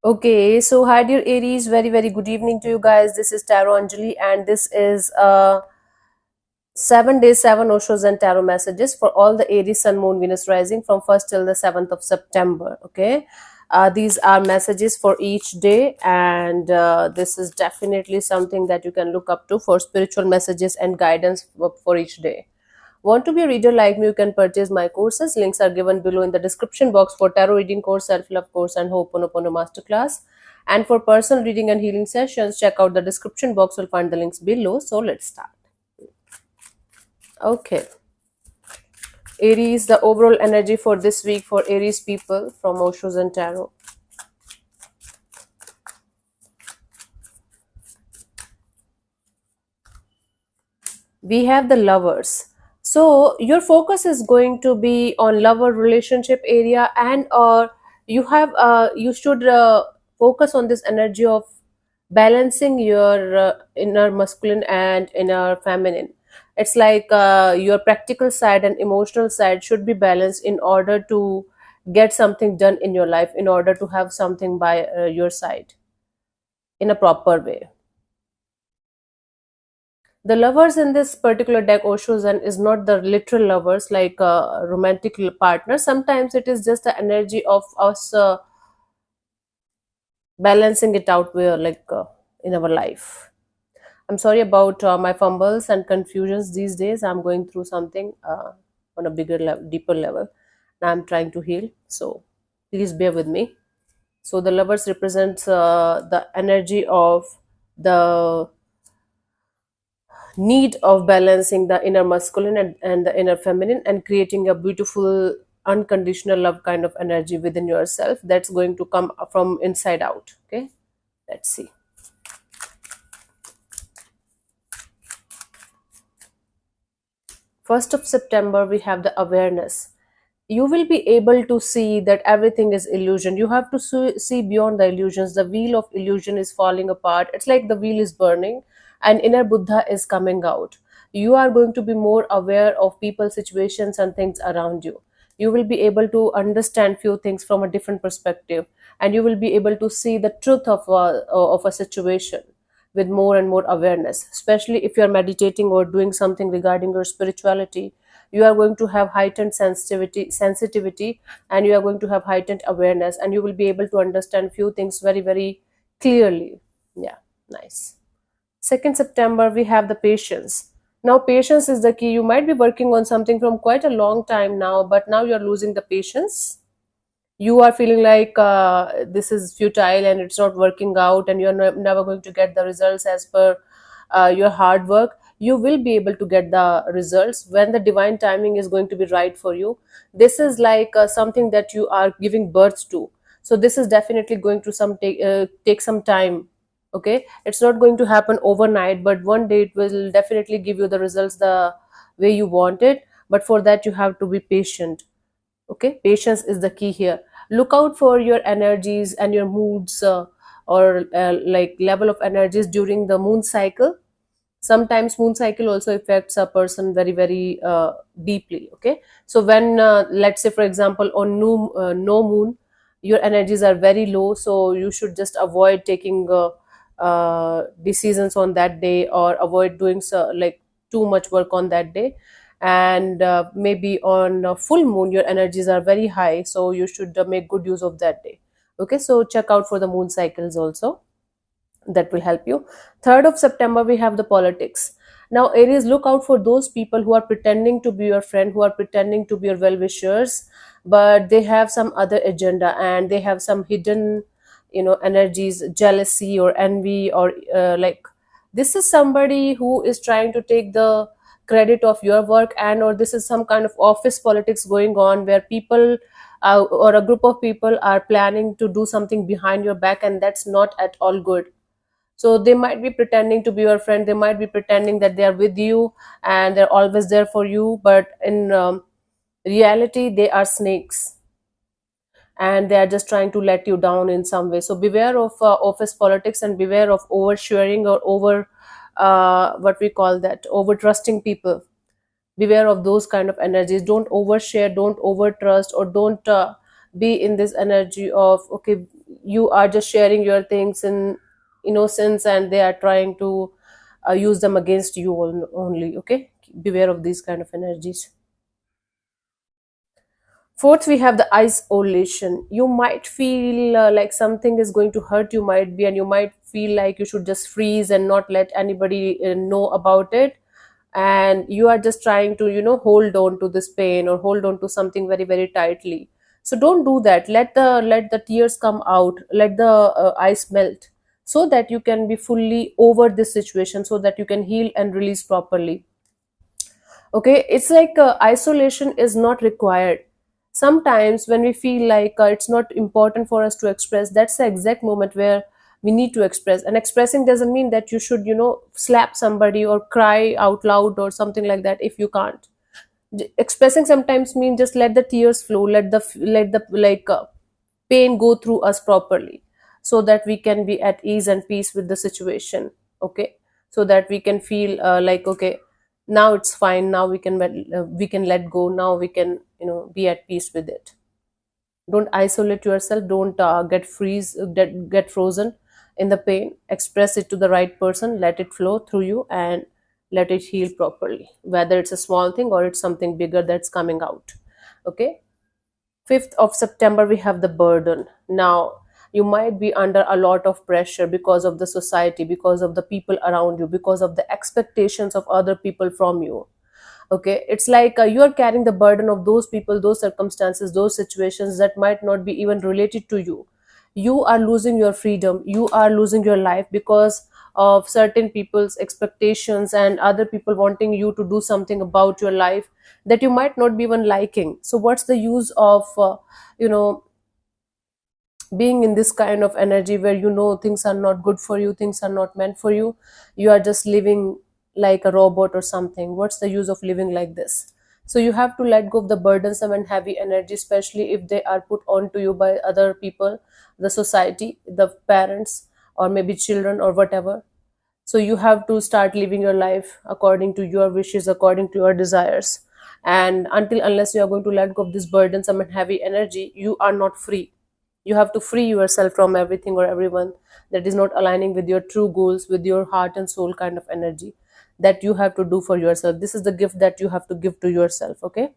Okay, so hi dear Aries, very very good evening to you guys. This is Tarot Anjali, and this is 7 days, 7 Oshos and tarot messages for all the Aries Sun, Moon, Venus rising from 1st till the 7th of September. Okay, these are messages for each day, and this is definitely something that you can look up to for spiritual messages and guidance for each day. Want to be a reader like me? You can purchase my courses. Links are given below in the description box for tarot reading course, self-love course, and Ho'oponopono masterclass. And for personal reading and healing sessions, check out the description box. You'll find the links below. So let's start. Okay. Aries, the overall energy for this week for Aries people from Oshos and Tarot. We have the lovers. So your focus is going to be on lover relationship area, and or you should focus on this energy of balancing your inner masculine and inner feminine. It's like your practical side and emotional side should be balanced in order to get something done in your life, in order to have something by your side in a proper way. The lovers in this particular deck Oshozen is not the literal lovers like a romantic partner. Sometimes it is just the energy of us balancing it out where in our life. I'm sorry about my fumbles and confusions these days. I'm going through something on a bigger level, deeper level, and I'm trying to heal, so please bear with me. So the lovers represents the energy of the need of balancing the inner masculine and the inner feminine, and creating a beautiful unconditional love kind of energy within yourself that's going to come from inside out. Okay, let's see. 1st of September, we have the awareness. You will be able to see that everything is illusion. You have to see beyond the illusions. The wheel of illusion is falling apart. It's like the wheel is burning and inner Buddha is coming out. You are going to be more aware of people, situations, and things around you. You will be able to understand few things from a different perspective, and you will be able to see the truth of a situation with more and more awareness. Especially if you are meditating or doing something regarding your spirituality, you are going to have heightened sensitivity, and you are going to have heightened awareness, and you will be able to understand few things very very clearly. Yeah, nice. 2nd September, we have the patience. Now patience is the key. You might be working on something from quite a long time now, but now you're losing the patience. You are feeling like this is futile and it's not working out, and you're never going to get the results as per your hard work. You will be able to get the results when the divine timing is going to be right for you. This is like something that you are giving birth to. So this is definitely going to take some time. Okay, it's not going to happen overnight, but one day it will definitely give you the results the way you want it. But for that, you have to be patient. Okay, patience is the key here. Look out for your energies and your moods, or like level of energies during the moon cycle. Sometimes moon cycle also affects a person very very deeply. Okay, so when let's say for example on no moon, your energies are very low, so you should just avoid taking decisions on that day, or avoid doing too much work on that day. And maybe on full moon your energies are very high, so you should make good use of that day. Okay, so check out for the moon cycles also, that will help you. 3rd of September, we have the politics. Now Aries, look out for those people who are pretending to be your friend, who are pretending to be your well wishers, but they have some other agenda, and they have some hidden energies, jealousy or envy, or this is somebody who is trying to take the credit of your work, and or this is some kind of office politics going on where people or a group of people are planning to do something behind your back, and that's not at all good. So they might be pretending to be your friend, they might be pretending that they are with you and they're always there for you, but in reality they are snakes, and they are just trying to let you down in some way. So beware of office politics, and beware of oversharing or over what we call that, over trusting people. Beware of those kind of energies. Don't overshare, don't over trust, or don't be in this energy of, okay, you are just sharing your things in innocence, and they are trying to use them against you only. Okay, beware of these kind of energies. Fourth, we have the isolation. You might feel like something is going to hurt you, might be, and you might feel like you should just freeze and not let anybody know about it. And you are just trying to, hold on to this pain or hold on to something very, very tightly. So don't do that. Let the tears come out. Let the ice melt, so that you can be fully over this situation, so that you can heal and release properly. Okay, it's like isolation is not required. Sometimes when we feel like it's not important for us to express, that's the exact moment where we need to express. And expressing doesn't mean that you should, slap somebody or cry out loud or something like that if you can't. Expressing sometimes means just let the tears flow, let the pain go through us properly, so that we can be at ease and peace with the situation. Okay, so that we can feel like, okay, now it's fine, now we can let go, now we can, be at peace with it. Don't isolate yourself, don't get frozen in the pain. Express it to the right person, let it flow through you, and let it heal properly, whether it's a small thing or it's something bigger that's coming out. Okay. 5th of September, we have the burden. Now, you might be under a lot of pressure because of the society, because of the people around you, because of the expectations of other people from you. Okay, it's like you are carrying the burden of those people, those circumstances, those situations that might not be even related to you. You are losing your freedom, you are losing your life because of certain people's expectations and other people wanting you to do something about your life that you might not be even liking. So what's the use of you know being in this kind of energy where things are not good for you, things are not meant for you? You are just living like a robot or something. What's the use of living like this? So you have to let go of the burdensome and heavy energy, especially if they are put onto you by other people, the society, the parents, or maybe children or whatever. So you have to start living your life according to your wishes, according to your desires. And until unless you are going to let go of this burdensome and heavy energy, you are not free. You have to free yourself from everything or everyone that is not aligning with your true goals, with your heart and soul kind of energy, that you have to do for yourself. This is the gift that you have to give to yourself. Okay.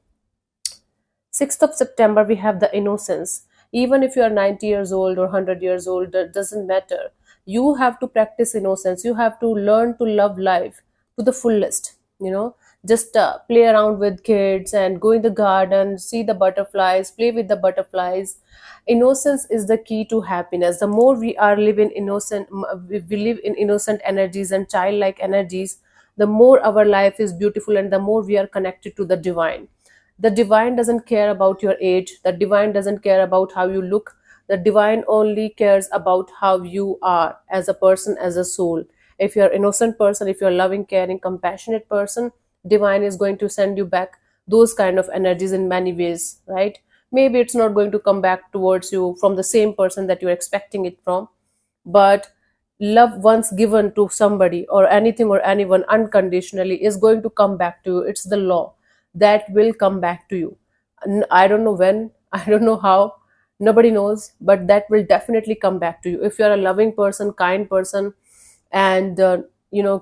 6th of September, we have the innocence. Even if you are 90 years old or 100 years old, that doesn't matter. You have to practice innocence. You have to learn to love life to the fullest. Just play around with kids and go in the garden, see the butterflies, play with the butterflies. Innocence is the key to happiness. The more we are living innocent, we live in innocent energies and childlike energies, the more our life is beautiful and the more we are connected to the divine. The divine doesn't care about your age, the divine doesn't care about how you look. The divine only cares about how you are as a person, as a soul. If you're an innocent person, if you're a loving, caring, compassionate person, divine is going to send you back those kind of energies in many ways, right? Maybe it's not going to come back towards you from the same person that you're expecting it from, but love once given to somebody or anything or anyone unconditionally is going to come back to you. It's the law that will come back to you. I don't know when, I don't know how, nobody knows, but that will definitely come back to you. If you're a loving person, kind person, and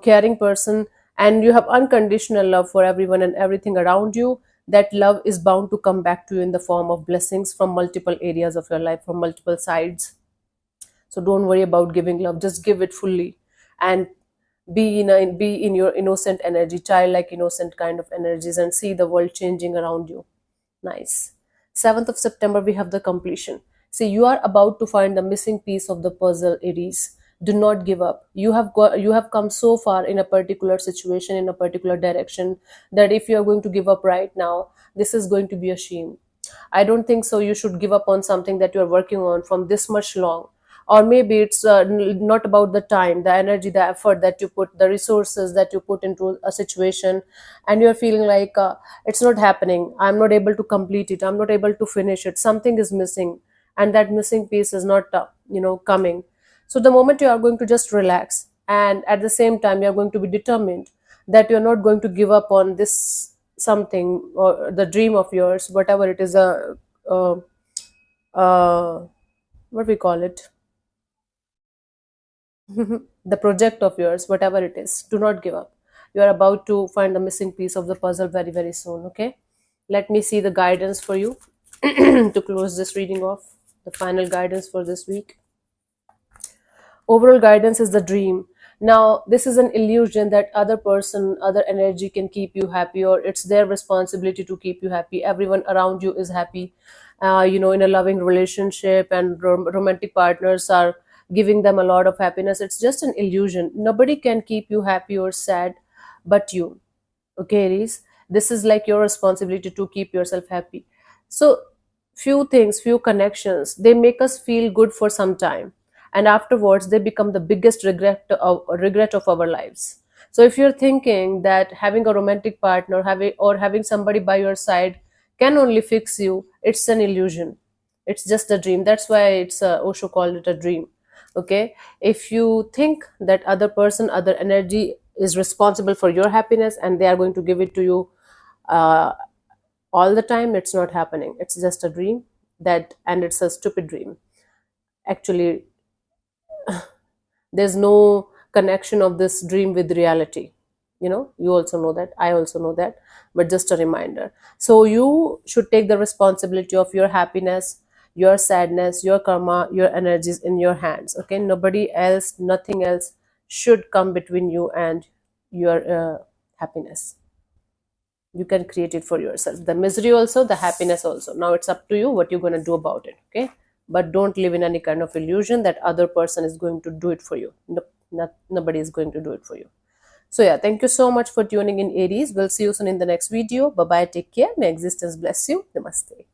caring person, and you have unconditional love for everyone and everything around you, that love is bound to come back to you in the form of blessings from multiple areas of your life, from multiple sides. So don't worry about giving love, just give it fully, and be in your innocent energy, childlike innocent kind of energies, and see the world changing around you. Nice. 7th of September, we have the completion. See, you are about to find the missing piece of the puzzle, Aries. Do not give up. You have come so far in a particular situation, in a particular direction, that if you are going to give up right now, this is going to be a shame. I don't think so. You should give up on something that you're working on from this much long. Or maybe it's not about the time, the energy, the effort that you put, the resources that you put into a situation, and you're feeling like it's not happening. I'm not able to complete it. I'm not able to finish it. Something is missing, and that missing piece is not, coming. So the moment you are going to just relax, and at the same time you are going to be determined that you're not going to give up on this something or the dream of yours, whatever it is, a uh, what we call it, the project of yours, whatever it is. Do not give up. You are about to find the missing piece of the puzzle very, very soon. Okay, let me see the guidance for you to close this reading off. The final guidance for this week. Overall guidance is the dream. Now this is an illusion that other person, other energy can keep you happy, or it's their responsibility to keep you happy. Everyone around you is happy, in a loving relationship, and romantic partners are giving them a lot of happiness. It's just an illusion. Nobody can keep you happy or sad but you. Okay, Aries, this is like your responsibility to keep yourself happy. So few things, few connections, they make us feel good for some time, and afterwards they become the biggest regret of our lives. So if you're thinking that having a romantic partner, having somebody by your side can only fix you, it's an illusion. It's just a dream. That's why it's Osho called it a dream. Okay, if you think that other person, other energy is responsible for your happiness and they are going to give it to you uh, all the time, it's not happening. It's just a dream, that and it's a stupid dream. Actually, there's no connection of this dream with reality. You also know that, I also know that, but just a reminder. So you should take the responsibility of your happiness, your sadness, your karma, your energies in your hands. Okay, nobody else, nothing else should come between you and your happiness. You can create it for yourself, the misery also, the happiness also. Now it's up to you what you're going to do about it. Okay, but don't live in any kind of illusion that other person is going to do it for you. No, nobody is going to do it for you. So yeah, thank you so much for tuning in, Aries. We'll see you soon in the next video. Bye bye, take care, may existence bless you. Namaste.